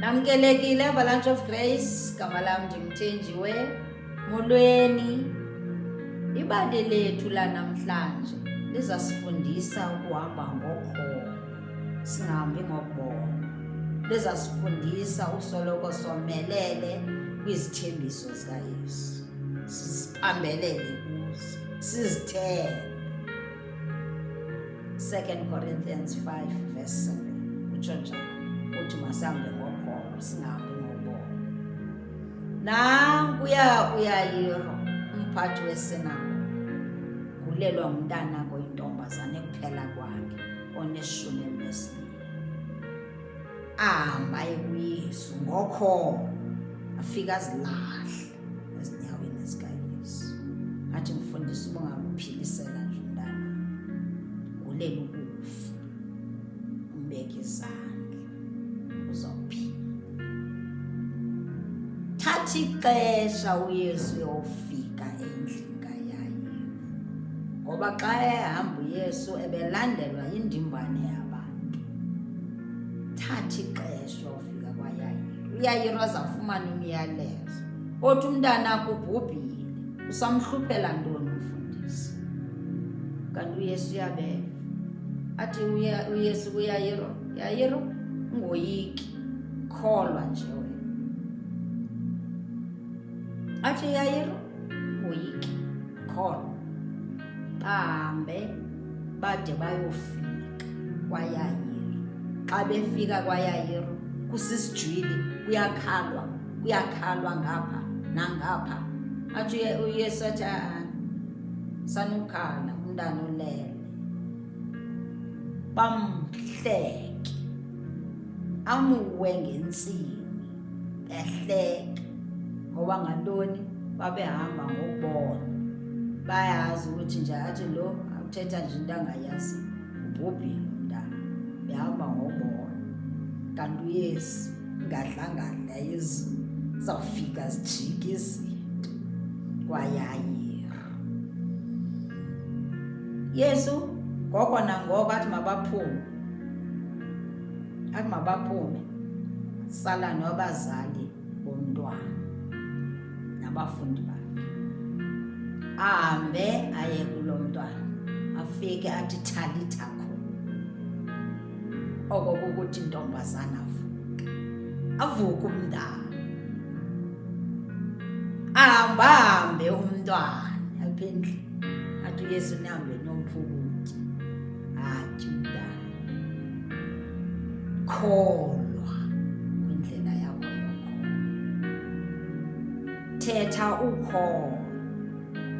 Namkelekile Avalanche of Grace, gama lam ndimthenjiwe. Molweni. Ibali lethu lanamhlanje lizasifundisa ukuhamba ngokholo, singahambi ngokubona. Lizasifundisa usoloko somelele kwizithembiso zikaYesu, sizihambelele kuzo, sizithembe. 2 Corinthians 5 verse 7 kutsho njalo, uthi masihambe ngokholo singahambi ngokubona. Nankuya uYayiro, umphathi wesinagogwe, gulelwa ngumntanakho intombazane kuphela kwakhe one12, ahamba kuYesu ngokholo, afika azilahle ezinyaweni zikaYesu, athi mfundisi ubungakuphilisela nje umntana, gulela ukufa, umbeke izandla, uzawuphila. Thatha ixesha uYesu yofika endlini kaYayiro, ngoba xa ehamba uYesu ebelandelwa yindimbane yabantu. Thatha ixesha yofika kwaYayiro. uYayiro azafumana umyalezo othi umntanakho ubhubhile, usamhluphela ntoni umfundisi? Kanti uYesu uyabeva, athi uYesu kuYayiro, Yayiro, ungoyiki, kholwa nje wena. Athi Yayiro, ungoyiki, kholwa. Bahambe bade bayofika kwaYayiro. Xa befika kwaYayiro kusisijwili, kuyakhalwa ngapha nangapha. Athi uYesu athi sanukhala, umntana ulele. Bamhleke, amuwe ngentsini, ehleka. Ngoba ngantoni? Babehamba ngokubona, bayazi ukuthi nje athi lo uthetha nje into angayazi, ubhubhile umntana, behamba ngokubona. Kanti uYesu ngadlangadla yezulu zawufika zijika izinto kwaYayiro. Yesu ngoko nangoko athi mabaphume, sala nabazali bomntwana nabafundi bakhe, ahambe aye kulo mntwana, afike athi thalitha khona, oko kukuthi intombazana avuka umntana. Ahambe umntwana apha endlini, athi uYesu nihambe nompha ukutya, athi umntana, kholwa kwindlela yakho yokholo, thetha ukholo.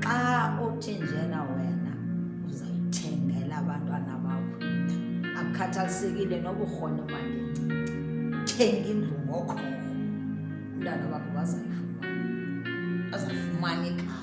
Xa uthi njena wena uzayithengela abantwana bakho indlu, akukhathalisekile noba urhola imali encinci, thenga indlu ngokholo, umntana wakho bazayifumana, azafumana ikhaya.